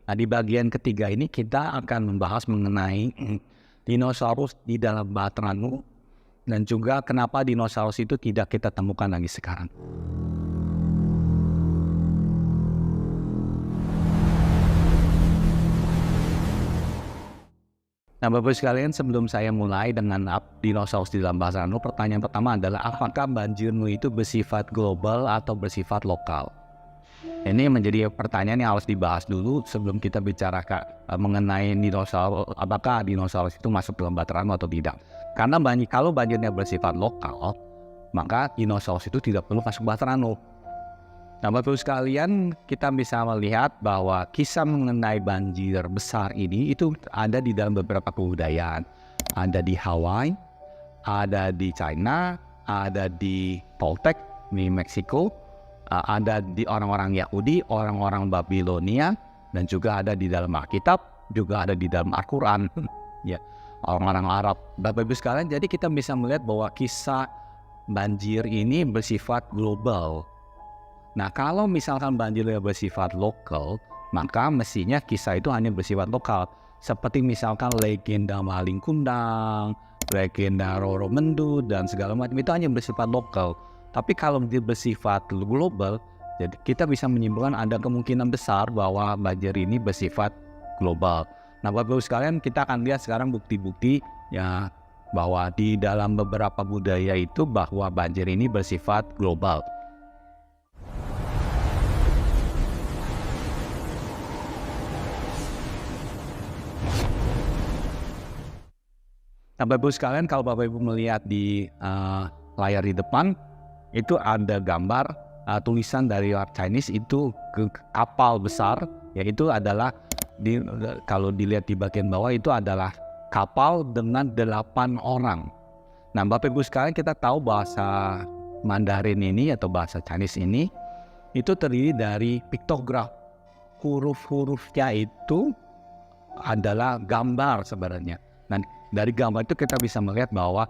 Nah, di bagian ketiga ini kita akan membahas mengenai dinosaurus di dalam Bahtera Nuh dan juga kenapa dinosaurus itu tidak kita temukan lagi sekarang. Nah, Bapak sekalian, sebelum saya mulai dengan dinosaurus di dalam Bahtera Nuh, pertanyaan pertama adalah apakah banjir Nuh itu bersifat global atau bersifat lokal? Ini menjadi pertanyaan yang harus dibahas dulu sebelum kita bicara mengenai dinosaurus, apakah dinosaurus itu masuk dalam Bahtera Nuh atau tidak. Karena kalau banjirnya bersifat lokal, maka dinosaurus itu tidak perlu masuk Bahtera Nuh. Nah, Bapak sekalian, kita bisa melihat bahwa kisah mengenai banjir besar ini itu ada di dalam beberapa kebudayaan. Ada di Hawaii, ada di China, ada di Toltec, di Meksiko, ada di orang-orang Yahudi, orang-orang Babilonia, dan juga ada di dalam Alkitab, juga ada di dalam Al-Quran. Ya, orang-orang Arab. Bapak-Ibu sekalian, jadi kita bisa melihat bahwa kisah banjir ini bersifat global. Nah, kalau misalkan banjirnya bersifat lokal, maka mestinya kisah itu hanya bersifat lokal. Seperti misalkan legenda Maling Kundang, legenda Roro Mendut, dan segala macam itu hanya bersifat lokal. Tapi kalau dia bersifat global, jadi kita bisa menyimpulkan ada kemungkinan besar bahwa banjir ini bersifat global. Nah, Bapak-Ibu sekalian, kita akan lihat sekarang bukti-bukti ya bahwa di dalam beberapa budaya itu bahwa banjir ini bersifat global. Nah, Bapak-Ibu sekalian, kalau Bapak-Ibu melihat di layar di depan, itu ada gambar tulisan dari Chinese itu ke kapal besar, yaitu adalah kalau dilihat di bagian bawah itu adalah kapal dengan 8 orang. Nah, Bapak-Ibu sekalian, kita tahu bahasa Mandarin ini atau bahasa Chinese ini itu terdiri dari piktograf. Huruf-hurufnya itu adalah gambar sebenarnya. Nah, dari gambar itu kita bisa melihat bahwa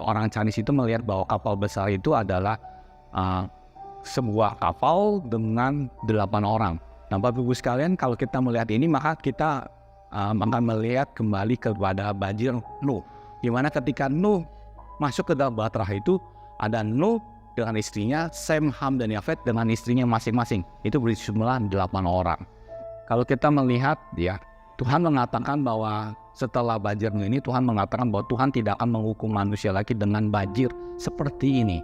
orang Chinese itu melihat bahwa kapal besar itu adalah sebuah kapal dengan 8 orang. Nah, Bapak-Ibu sekalian, kalau kita melihat ini maka kita akan melihat kembali kepada banjir Nuh. Dimana ketika Nuh masuk ke dalam Bahtera itu ada Nuh dengan istrinya, Sem, Ham, dan Yafet dengan istrinya masing-masing. Itu berjumlah 8 orang. Kalau kita melihat ya, Tuhan mengatakan bahwa setelah banjir ini, Tuhan mengatakan bahwa Tuhan tidak akan menghukum manusia lagi dengan banjir seperti ini.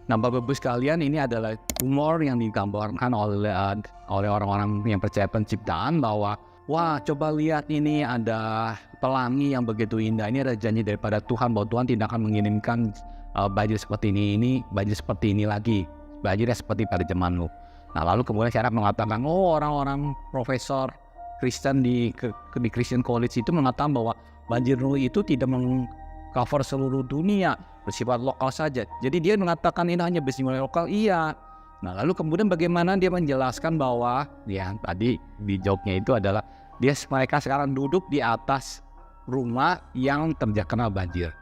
Nah, Bapak-Ibu sekalian, ini adalah humor yang digambarkan oleh orang-orang yang percaya penciptaan bahwa wah, coba lihat ini ada pelangi yang begitu indah. Ini ada janji daripada Tuhan bahwa Tuhan tidak akan mengirimkan banjir seperti ini banjir seperti ini lagi. Banjirnya seperti pada zaman Nuh. Nah, lalu kemudian saya mengatakan, oh, orang-orang profesor Kristen di Christian College itu mengatakan bahwa banjir Nuh itu tidak mengcover seluruh dunia, bersifat lokal saja. Jadi dia mengatakan ini hanya bersifat lokal, iya. Nah, lalu kemudian bagaimana dia menjelaskan bahwa ya tadi di jawabnya itu adalah mereka sekarang duduk di atas rumah yang terkena banjir.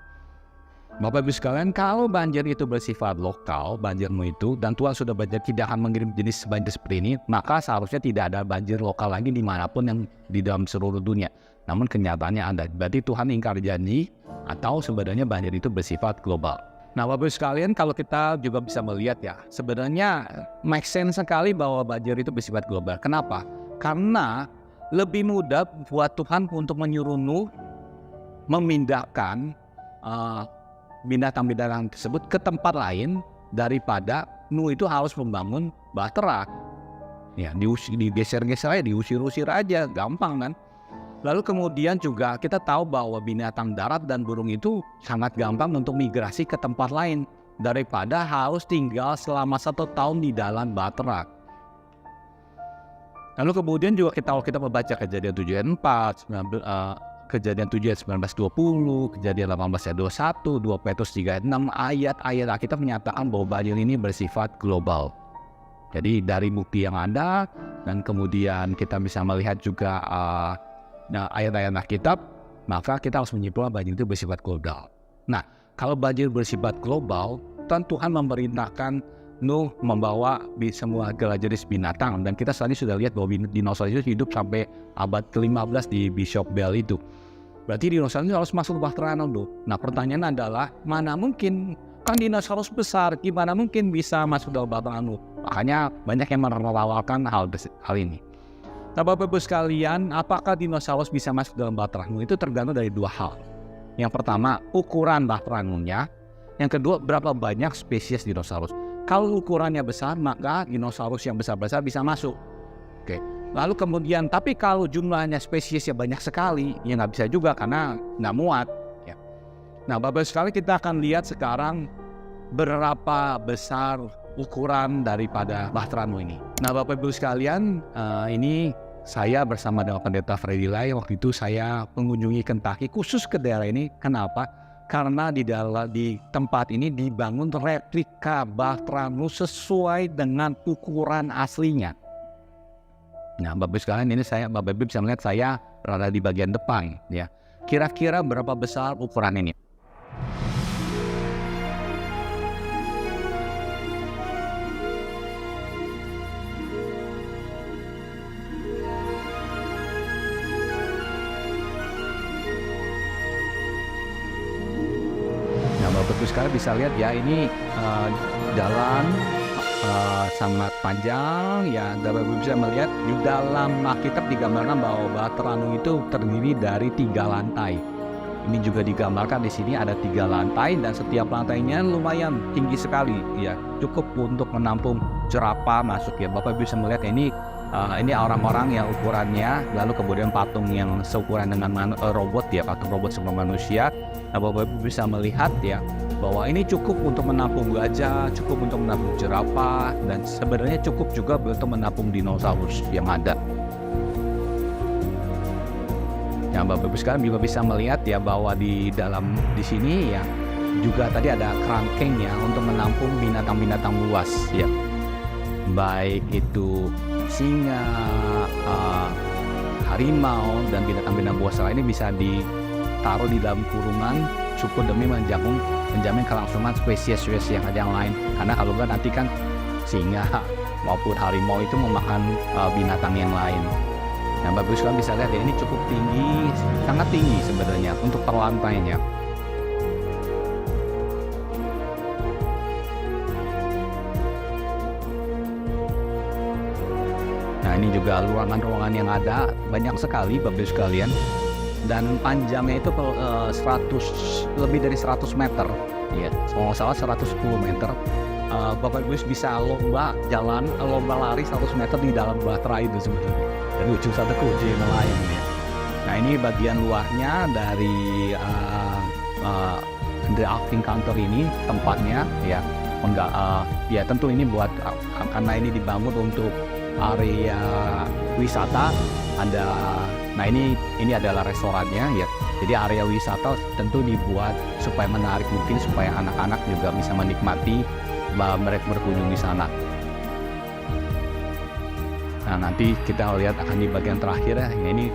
Bapak-Ibu sekalian, kalau banjir itu bersifat lokal, banjirmu itu, dan Tuhan sudah banjir tidak akan mengirim jenis banjir seperti ini, maka seharusnya tidak ada banjir lokal lagi dimanapun yang di dalam seluruh dunia. Namun kenyataannya ada. Berarti Tuhan ingkar janji atau sebenarnya banjir itu bersifat global. Nah, Bapak-Ibu sekalian, kalau kita juga bisa melihat ya, sebenarnya make sense sekali bahwa banjir itu bersifat global. Kenapa? Karena lebih mudah buat Tuhan untuk menyuruh Nuh memindahkan binatang-binatang tersebut ke tempat lain daripada Nuh itu harus membangun bahtera. Ya, digeser-geser aja, diusir-usir aja, gampang kan? Lalu kemudian juga kita tahu bahwa binatang darat dan burung itu sangat gampang untuk migrasi ke tempat lain daripada harus tinggal selama 1 tahun di dalam bahtera. Lalu kemudian juga kalau kita membaca Kejadian 7 ayat 4, Kejadian 7 ayat 19-20, Kejadian 18 ayat 21, 2 Petrus 3 ayat 6, ayat-ayat Alkitab menyatakan bahwa banjir ini bersifat global. Jadi dari bukti yang ada, dan kemudian kita bisa melihat juga ayat-ayat Alkitab, maka kita harus menyimpulkan banjir itu bersifat global. Nah, kalau banjir bersifat global, Tuhan memerintahkan penuh membawa semua segala jenis binatang, dan kita tadi sudah lihat bahwa dinosaurus itu hidup sampai abad ke-15 di Bishop Bell itu. Berarti dinosaurus itu harus masuk Bahtera Anum. Nah, pertanyaan adalah mana mungkin, kan dinosaurus besar, gimana mungkin bisa masuk dalam Bahtera Anum? Makanya banyak yang menertawakan hal ini. Nah, Bapak Ibu sekalian, apakah dinosaurus bisa masuk dalam Bahtera Anum? Itu tergantung dari dua hal. Yang pertama, ukuran Bahtera Anumnya. Yang kedua, berapa banyak spesies dinosaurus. Kalau ukurannya besar, maka dinosaurus yang besar-besar bisa masuk. Oke. Lalu kemudian, tapi kalau jumlahnya spesiesnya banyak sekali, ya nggak bisa juga karena nggak muat. Ya. Nah, Bapak Ibu sekalian, kita akan lihat sekarang berapa besar ukuran daripada Bahtera Anum ini. Nah, Bapak Ibu sekalian, ini saya bersama dengan Pendeta Freddy Lai. Waktu itu saya mengunjungi Kentucky, khusus ke daerah ini. Kenapa? Karena di tempat ini dibangun replika Bahtera Anum sesuai dengan ukuran aslinya. Nah, Bapak Ibu sekalian, ini Bapak Ibu bisa melihat saya berada di bagian depan, ya. Kira-kira berapa besar ukuran ini? Bapak Ibu sekalian bisa lihat ya, ini jalan sangat panjang ya. Bapak Ibu bisa melihat di dalam Alkitab digambarkan bahwa Bahtera Anum itu terdiri dari 3 lantai. Ini juga digambarkan di sini ada 3 lantai, dan setiap lantainya lumayan tinggi sekali ya, cukup untuk menampung jerapah masuk ya. Bapak Ibu bisa melihat ini orang-orang yang ukurannya, lalu kemudian patung yang seukuran dengan robot ya, patung robot sama manusia. Nah, Bapak Ibu bisa melihat ya bahwa ini cukup untuk menampung gajah, cukup untuk menampung jerapah, dan sebenarnya cukup juga untuk menampung dinosaurus yang ada. Nah, Bapak Ibu sekalian juga bisa melihat ya bahwa di sini ya juga tadi ada kerangkeng ya untuk menampung binatang-binatang buas ya. Baik itu singa, harimau, dan binatang-binatang buas lainnya bisa ditaruh di dalam kurungan cukup demi menjamin kelangsungan spesies-spesies yang ada yang lain. Karena kalau enggak nanti kan singa maupun harimau itu memakan binatang yang lain. Nah, Bapak Ibu sekalian bisa lihat ya, ini cukup tinggi, sangat tinggi sebenarnya untuk perlantainya. Nah, ini juga ruangan-ruangan yang ada banyak sekali Bapak Ibu sekalian, dan panjangnya itu lebih dari 100 meter ya, kalau nggak salah 110 meter. Bapak Ibu bisa lomba lari 100 meter di dalam Bahtera itu sebenarnya, dari ujung satu ke ujung yang lain ya. Nah, ini bagian luarnya dari The Acting Counter ini tempatnya ya. Ya tentu ini buat karena ini dibangun untuk area wisata. Nah ini adalah restorannya ya. Jadi area wisata tentu dibuat supaya menarik, mungkin supaya anak-anak juga bisa menikmati mereka berkunjung di sana. Nah, nanti kita lihat akan di bagian terakhir ya. Ini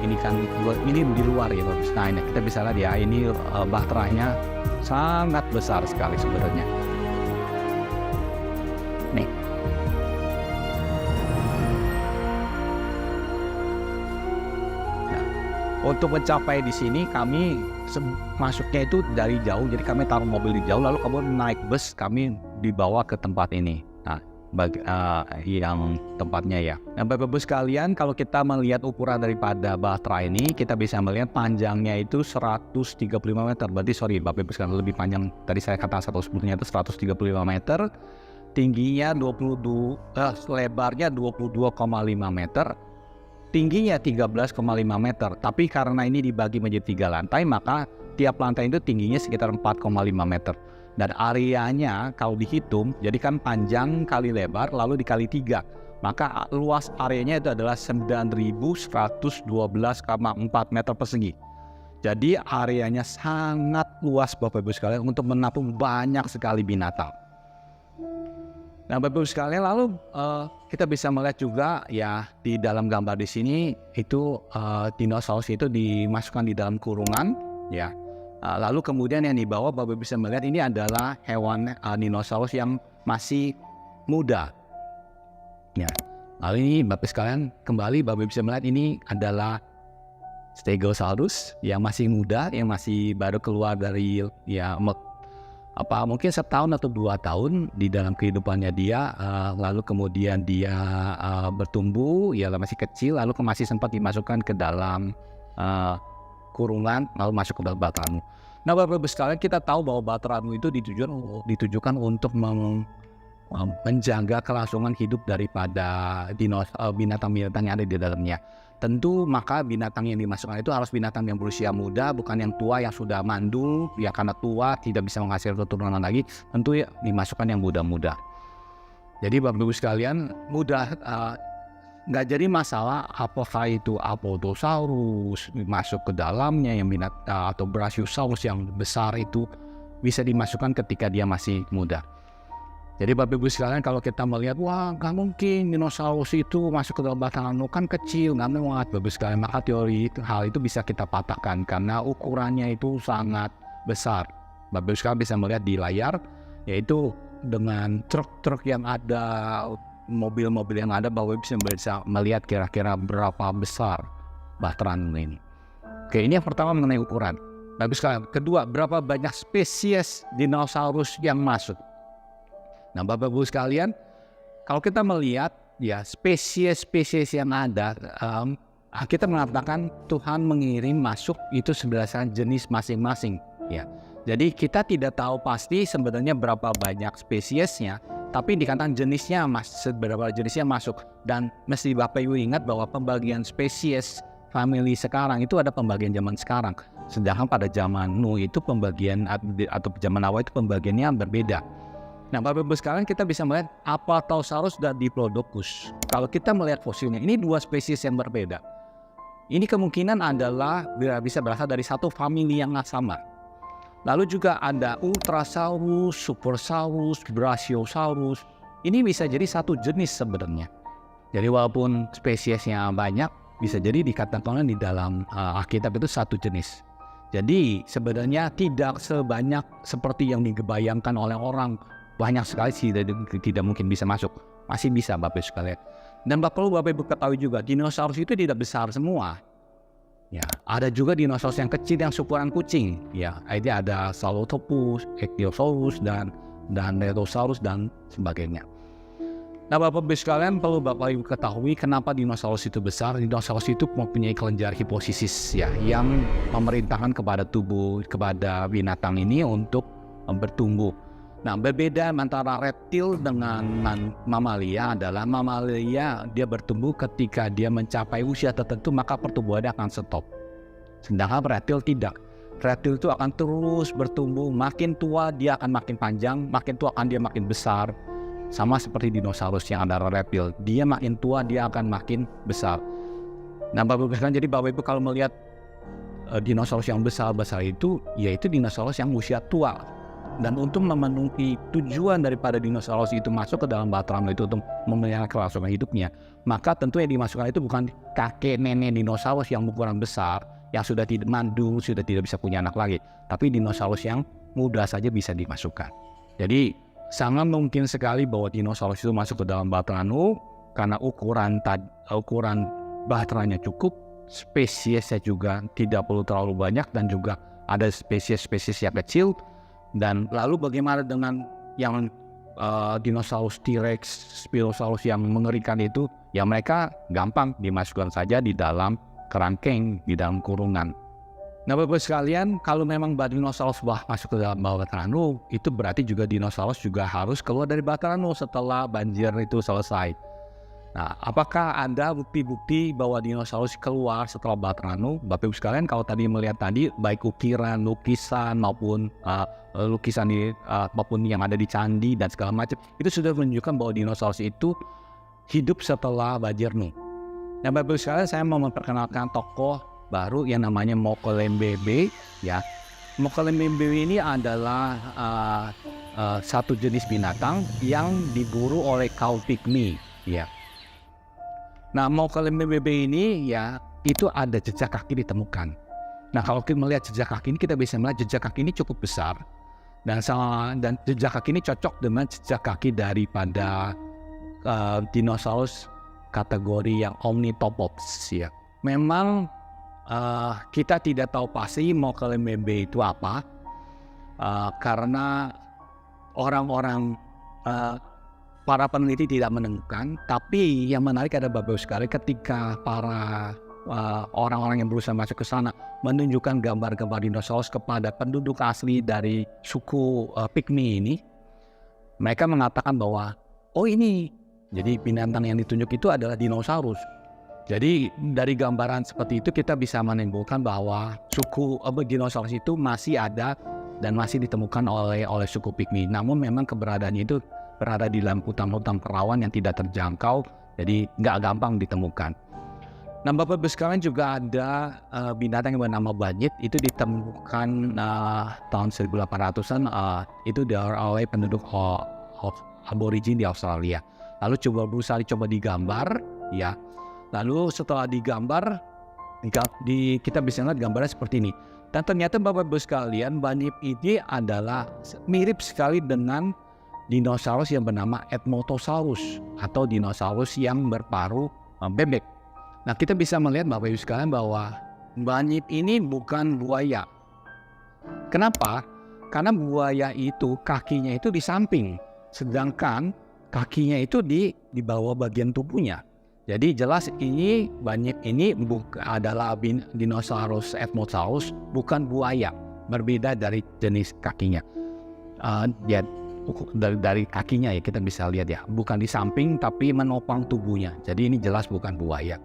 di luar ya. Nah, ini kita bisa lihat ya, ini bahteranya sangat besar sekali sebenarnya. Nih. Nah, untuk mencapai di sini kami masuknya itu dari jauh. Jadi kami taruh mobil di jauh, lalu kemudian naik bus, kami dibawa ke tempat ini. Nah, yang tempatnya ya. Nah, Bapak Ibu sekalian, kalau kita melihat ukuran daripada Bahtera ini, kita bisa melihat panjangnya itu 135 meter. Berarti Bapak Ibu sekalian, lebih panjang. Tadi saya kata 110-nya itu 135 meter. Tingginya lebarnya 22,5 meter. Tingginya 13,5 meter. Tapi karena ini dibagi menjadi 3 lantai, maka tiap lantai itu tingginya sekitar 4,5 meter. Dan areanya kalau dihitung, jadi kan panjang kali lebar lalu dikali 3. Maka luas areanya itu adalah 9.112,4 meter persegi. Jadi areanya sangat luas Bapak Ibu sekalian untuk menampung banyak sekali binatang. Nah, Bapak Ibu sekalian, lalu kita bisa melihat juga ya di dalam gambar di sini itu dinosaurus itu dimasukkan di dalam kurungan ya. Lalu kemudian yang di bawah Bapak bisa melihat ini adalah hewan dinosaurus yang masih muda. Ya. Lalu ini Bapak sekalian, kembali Bapak bisa melihat ini adalah Stegosaurus yang masih muda, yang masih baru keluar dari mungkin setahun atau 2 tahun di dalam kehidupannya dia, lalu kemudian dia bertumbuh, ya masih kecil, lalu masih sempat dimasukkan ke dalam kurungan, lalu masuk ke dalam Batranu. Nah Bapak-Ibu sekalian, kita tahu bahwa Batranu itu ditujukan untuk menjaga kelangsungan hidup daripada binatang-binatang yang ada di dalamnya. Tentu maka binatang yang dimasukkan itu harus binatang yang berusia muda, bukan yang tua yang sudah mandul, ya karena tua tidak bisa menghasilkan keturunan lagi. Tentu ya dimasukkan yang muda-muda. Jadi Bapak-Ibu sekalian, mudah nggak jadi masalah apakah itu Apatosaurus masuk ke dalamnya yang atau Brachiosaurus yang besar itu bisa dimasukkan ketika dia masih muda. Jadi Bapak Ibu sekalian, kalau kita melihat, wah nggak mungkin dinosaurus itu masuk ke dalam Batranu, kan kecil, nggak muat Bapak Ibu sekalian. Maka teori hal itu bisa kita patahkan karena ukurannya itu sangat besar. Bapak Ibu sekalian bisa melihat di layar, yaitu dengan truk-truk yang ada, mobil-mobil yang ada, Bapak Ibu bisa melihat kira-kira berapa besar Batranu ini. Oke, ini yang pertama mengenai ukuran. Bapak Ibu sekalian, kedua, berapa banyak spesies dinosaurus yang masuk. Nah Bapak-Ibu sekalian, kalau kita melihat ya spesies-spesies yang ada, kita mengatakan Tuhan mengirim masuk itu berdasarkan jenis masing-masing. Ya, jadi kita tidak tahu pasti sebenarnya berapa banyak spesiesnya, tapi dikatakan jenisnya berapa jenisnya masuk. Dan mesti Bapak-Ibu ingat bahwa pembagian spesies family sekarang itu ada pembagian zaman sekarang. Sedangkan pada zaman Nuh itu pembagian atau zaman awal itu pembagiannya berbeda. Nah Bapak-Ibu sekalian, kita bisa melihat Apatosaurus dan Diplodocus. Kalau kita melihat fosilnya, ini 2 spesies yang berbeda. Ini kemungkinan adalah bisa berasal dari satu famili yang sama. Lalu juga ada Ultrasaurus, Supersaurus, Brachiosaurus. Ini bisa jadi satu jenis sebenarnya. Jadi walaupun spesiesnya banyak, bisa jadi dikatakan di dalam Alkitab itu satu jenis. Jadi sebenarnya tidak sebanyak seperti yang dibayangkan oleh orang. Banyak sekali sih tidak mungkin bisa masuk. Masih bisa Bapak sekalian. Dan Bapak-Ibu ketahui juga dinosaurus itu tidak besar semua. Ya, ada juga dinosaurus yang kecil yang seukuran kucing. Ya, ini ada Saurolophus, Ichthyosaurus dan Netosaurus dan sebagainya. Nah Bapak-Ibu sekalian, perlu Bapak-Ibu ketahui kenapa dinosaurus itu besar. Dinosaurus itu mempunyai kelenjar hipofisis ya, yang memerintahkan kepada binatang ini untuk bertumbuh. Nah berbeda antara reptil dengan mamalia adalah mamalia dia bertumbuh ketika dia mencapai usia tertentu maka pertumbuhannya akan stop. Sedangkan reptil tidak. Reptil itu akan terus bertumbuh, makin tua dia akan makin panjang, makin tua akan dia makin besar. Sama seperti dinosaurus yang ada reptil, dia makin tua dia akan makin besar. Nah Bapak-Ibu sekalian, jadi Bapak-Ibu kalau melihat dinosaurus yang besar-besar itu, yaitu dinosaurus yang usia tua. Dan untuk memenuhi tujuan daripada dinosaurus itu masuk ke dalam Batranu itu untuk memelihara kelangsungan hidupnya, maka tentu yang dimasukkan itu bukan kakek nenek dinosaurus yang ukuran besar, yang sudah tidak mandul, sudah tidak bisa punya anak lagi, tapi dinosaurus yang muda saja bisa dimasukkan. Jadi sangat mungkin sekali bahwa dinosaurus itu masuk ke dalam Batranu karena ukuran Batranya cukup, spesiesnya juga tidak perlu terlalu banyak dan juga ada spesies-spesies yang kecil. Dan lalu bagaimana dengan yang dinosaurus T-Rex, Spinosaurus yang mengerikan itu? Ya mereka gampang dimasukkan saja di dalam kerangkeng, di dalam kurungan. Nah Bapak sekalian, kalau memang dinosaurus masuk ke dalam Batranu, itu berarti juga dinosaurus juga harus keluar dari Batranu setelah banjir itu selesai. Nah, apakah ada bukti-bukti bahwa dinosaurus keluar setelah Batranu? Bapak Ibu sekalian, kalau tadi melihat baik ukiran, lukisan maupun lukisan maupun yang ada di candi dan segala macam, itu sudah menunjukkan bahwa dinosaurus itu hidup setelah banjir Nuh. Nah, Bapak Ibu sekalian, saya mau memperkenalkan tokoh baru yang namanya Mokele-mbembe, ya. Mokele-mbembe ini adalah satu jenis binatang yang diburu oleh kaum Pygmy, ya. Nah, Mokele-mbembe ini ya itu ada jejak kaki ditemukan. Nah, kalau kita melihat jejak kaki ini, kita bisa melihat jejak kaki ini cukup besar dan jejak kaki ini cocok dengan jejak kaki daripada dinosaurus kategori yang Omnitopods ya. Memang kita tidak tahu pasti Mokele-mbembe itu apa, karena orang-orang para peneliti tidak menemukan. Tapi yang menarik ada Bapak sekali ketika para orang-orang yang berusaha masuk ke sana menunjukkan gambar-gambar dinosaurus kepada penduduk asli dari suku Pygmy ini, mereka mengatakan bahwa ini jadi binatang yang ditunjuk itu adalah dinosaurus. Jadi dari gambaran seperti itu kita bisa menyimpulkan bahwa suku dinosaurus itu masih ada dan masih ditemukan oleh suku Pygmy. Namun memang keberadaannya itu berada di dalam hutan-hutan rawan yang tidak terjangkau, jadi nggak gampang ditemukan. Nah, Bapak Ibu sekalian, juga ada binatang yang bernama banyit. Itu ditemukan tahun 1800-an, itu oleh penduduk aborigin di Australia. Lalu berusaha digambar ya. Lalu setelah digambar, kita bisa lihat gambarnya seperti ini. Dan ternyata Bapak Ibu sekalian, banyit ini adalah mirip sekali dengan dinosaurus yang bernama Edmontosaurus atau dinosaurus yang berparuh bebek. Nah, kita bisa melihat Bapak Ibu sekalian bahwa banyit ini bukan buaya. Kenapa? Karena buaya itu kakinya itu di samping, sedangkan kakinya itu di bawah bagian tubuhnya. Jadi jelas ini banyit ini adalah dinosaurus Edmontosaurus, bukan buaya. Berbeda dari jenis kakinya. Dari kakinya ya kita bisa lihat ya, bukan di samping tapi menopang tubuhnya. Jadi ini jelas bukan buaya.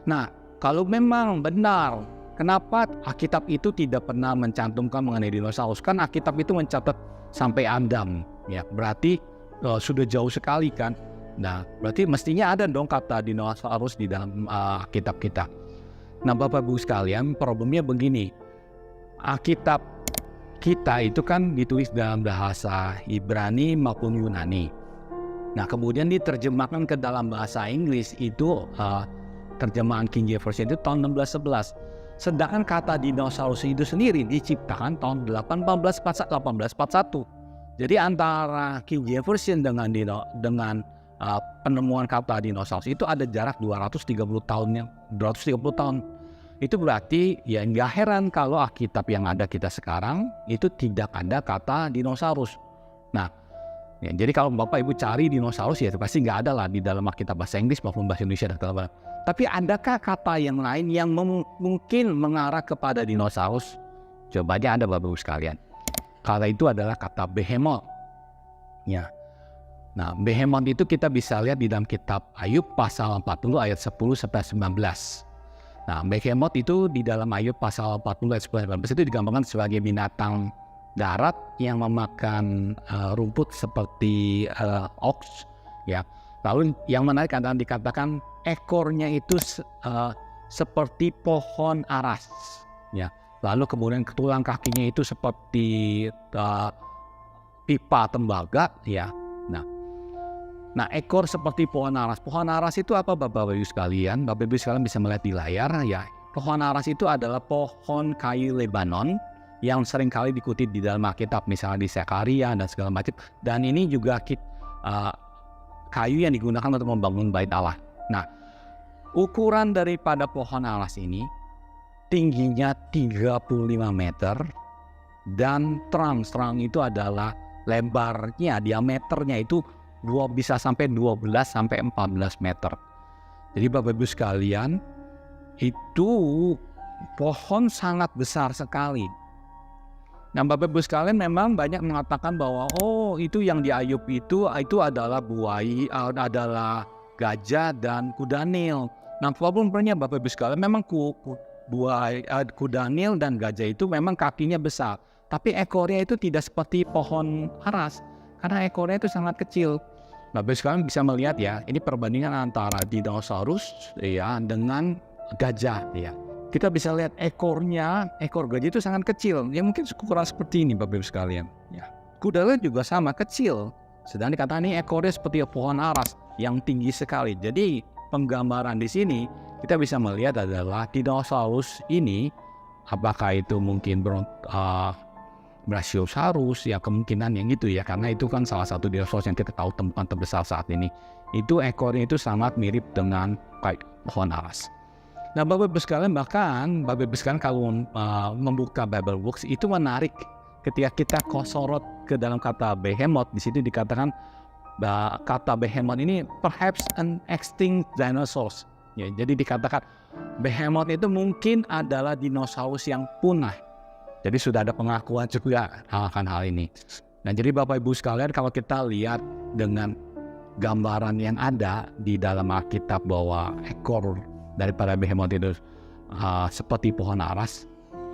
Nah, kalau memang benar, kenapa Alkitab itu tidak pernah mencantumkan mengenai dinosaurus? Kan Alkitab itu mencatat sampai Adam ya, berarti sudah jauh sekali kan. Nah, berarti mestinya ada dong kata dinosaurus di dalam Alkitab kita. Nah, Bapak Ibu sekalian, problemnya begini. Alkitab kita itu kan ditulis dalam bahasa Ibrani maupun Yunani. Nah, kemudian diterjemahkan ke dalam bahasa Inggris itu terjemahan King James Version itu tahun 1611. Sedangkan kata dinosaurus itu sendiri diciptakan tahun 1841. Jadi antara King James Version dengan penemuan kata dinosaurus itu ada jarak 230 tahun. Itu berarti ya nggak heran kalau Alkitab yang ada kita sekarang itu tidak ada kata dinosaurus. Nah, ya, jadi kalau Bapak Ibu cari dinosaurus ya itu pasti nggak ada lah di dalam Alkitab bahasa Inggris maupun bahasa Indonesia. Tapi adakah kata yang lain yang mungkin mengarah kepada dinosaurus? Coba aja ada Bapak Ibu sekalian. Kata itu adalah kata behemoth. Ya. Nah, behemoth itu kita bisa lihat di dalam kitab Ayub pasal 40 ayat 10 sampai 19. Nah, behemoth itu di dalam Ayub pasal 40 ayat 10 sampai 19 itu digambarkan sebagai binatang darat yang memakan rumput seperti ox ya. Lalu yang menarik adalah dikatakan ekornya itu seperti pohon aras ya. Lalu kemudian tulang kakinya itu seperti pipa tembaga ya. Nah, ekor seperti pohon aras. Pohon aras itu apa Bapak Ibu sekalian? Bapak Ibu sekalian bisa melihat di layar ya. Pohon aras itu adalah pohon kayu Lebanon yang seringkali dikutip di dalam Alkitab, misalnya di Zekaria dan segala macam. Dan ini juga kayu yang digunakan untuk membangun bait Allah. Nah, ukuran daripada pohon aras ini tingginya 35 meter dan terang itu adalah lebarnya, diameternya itu bisa sampai 12 sampai 14 meter. Jadi Bapak Ibu sekalian, itu pohon sangat besar sekali. Nah, Bapak Ibu sekalian, memang banyak mengatakan bahwa itu yang di Ayub itu adalah buaya, adalah gajah dan kuda Nil. Nah, problemnya Bapak Ibu sekalian, memang kuda Nil dan gajah itu memang kakinya besar, tapi ekornya itu tidak seperti pohon aras karena ekornya itu sangat kecil. Bapak sekalian bisa melihat ya, ini perbandingan antara dinosaurus ya dengan gajah ya. Kita bisa lihat ekor gajah itu sangat kecil, ya mungkin ukuran seperti ini Bapak Ibu sekalian ya. Kuda juga sama kecil, sedang dikatakan ini ekornya seperti pohon aras yang tinggi sekali. Jadi penggambaran di sini kita bisa melihat adalah dinosaurus ini, apakah itu mungkin Brachiosaurus, ya kemungkinan yang itu ya, karena itu kan salah satu dinosaurus yang kita tahu temukan terbesar saat ini. Itu ekornya itu sangat mirip dengan kayak pohon aras. Nah, Bapak Ibu sekalian, bahkan Bapak Ibu sekalian kalau membuka Bible Books itu menarik ketika kita sorot ke dalam kata behemoth. Di situ dikatakan kata behemoth ini perhaps an extinct dinosaurs. Ya, jadi dikatakan behemoth itu mungkin adalah dinosaurus yang punah. Jadi sudah ada pengakuan juga akan hal ini. Nah, jadi Bapak Ibu sekalian, kalau kita lihat dengan gambaran yang ada di dalam Alkitab bahwa ekor daripada behemoth itu seperti pohon aras,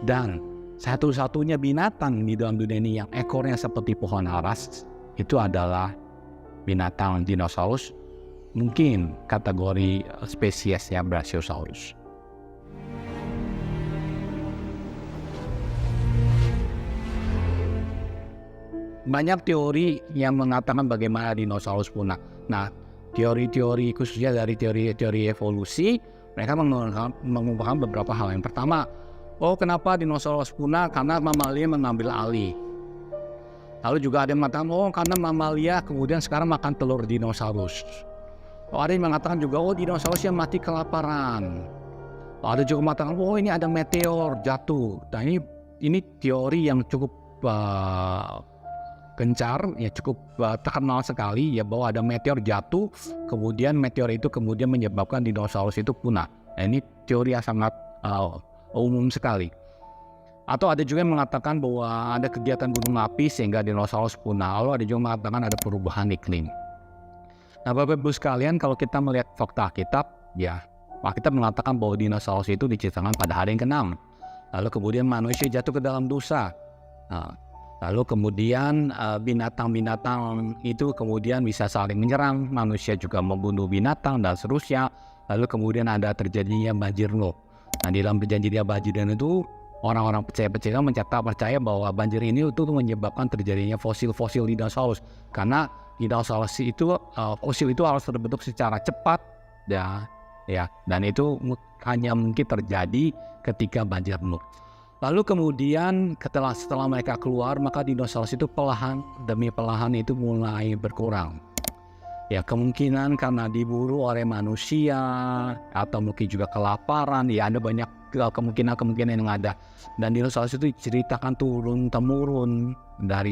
dan satu-satunya binatang di dalam dunia ini yang ekornya seperti pohon aras itu adalah binatang dinosaurus, mungkin kategori spesiesnya Brachiosaurus. Banyak teori yang mengatakan bagaimana dinosaurus punah. Nah, teori-teori khususnya dari teori evolusi, mereka mengungkapkan beberapa hal. Yang pertama, kenapa dinosaurus punah? Karena mamalia mengambil alih. Lalu juga ada yang mengatakan, karena mamalia kemudian sekarang makan telur dinosaurus. Ada yang mengatakan juga, dinosaurus yang mati kelaparan. Ada juga mengatakan, ini ada meteor jatuh. Nah, ini teori yang cukup gencar, ya cukup terkenal sekali ya, bahwa ada meteor jatuh, kemudian meteor itu kemudian menyebabkan dinosaurus itu punah. Nah, ini teori yang sangat umum sekali. Atau ada juga yang mengatakan bahwa ada kegiatan gunung api sehingga dinosaurus punah. Lalu ada juga mengatakan ada perubahan iklim. Nah, Bapak Ibu sekalian, kalau kita melihat fakta Alkitab, ya Alkitab mengatakan bahwa dinosaurus itu diciptakan pada hari yang ke-6. Lalu kemudian manusia jatuh ke dalam dosa. Lalu kemudian binatang-binatang itu kemudian bisa saling menyerang, manusia juga membunuh binatang dan seterusnya. Lalu kemudian ada terjadinya banjir Nuh. Nah, di dalam perjanjian banjir itu orang-orang percaya percaya bahwa banjir ini itu menyebabkan terjadinya fosil-fosil dinosaurus. Karena dinosaurus itu fosil itu harus terbentuk secara cepat ya, dan itu hanya mungkin terjadi ketika banjir Nuh. Lalu kemudian setelah mereka keluar, maka dinosaurus itu perlahan demi perlahan itu mulai berkurang. Ya, kemungkinan karena diburu oleh manusia atau mungkin juga kelaparan. Ya, ada banyak kemungkinan yang ada. Dan dinosaurus itu diceritakan turun-temurun dari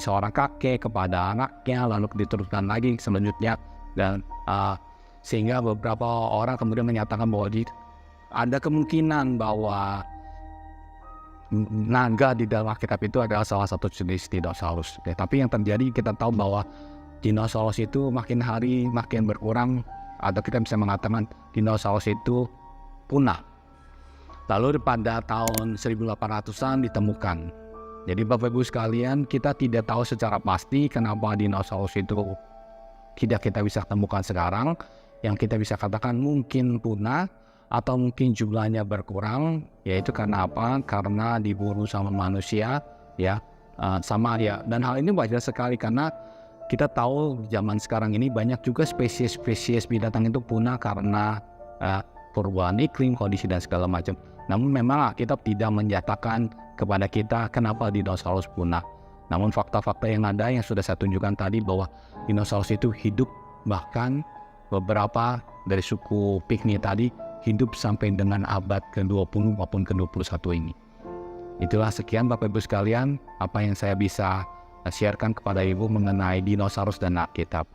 seorang kakek kepada anaknya, lalu diteruskan lagi selanjutnya, dan sehingga beberapa orang kemudian menyatakan bahwa ada kemungkinan bahwa naga di dalam Alkitab itu adalah salah satu jenis dinosaurus. Tapi yang terjadi, kita tahu bahwa dinosaurus itu makin hari makin berkurang, atau kita bisa mengatakan dinosaurus itu punah. Lalu pada tahun 1800-an ditemukan. Jadi Bapak Ibu sekalian, kita tidak tahu secara pasti kenapa dinosaurus itu tidak kita bisa temukan sekarang. Yang kita bisa katakan mungkin punah, atau mungkin jumlahnya berkurang, yaitu karena apa? Karena diburu sama manusia, ya, dan hal ini wajar sekali karena kita tahu zaman sekarang ini banyak juga spesies binatang itu punah karena perubahan iklim, kondisi dan segala macam. Namun memang Alkitab tidak menyatakan kepada kita kenapa dinosaurus punah. Namun fakta-fakta yang ada yang sudah saya tunjukkan tadi bahwa dinosaurus itu hidup, bahkan beberapa dari suku Pygmy tadi hidup sampai dengan abad ke-20 maupun ke-21 ini. Itulah sekian Bapak Ibu sekalian apa yang saya bisa sharekan kepada Ibu mengenai dinosaurus dan Alkitab.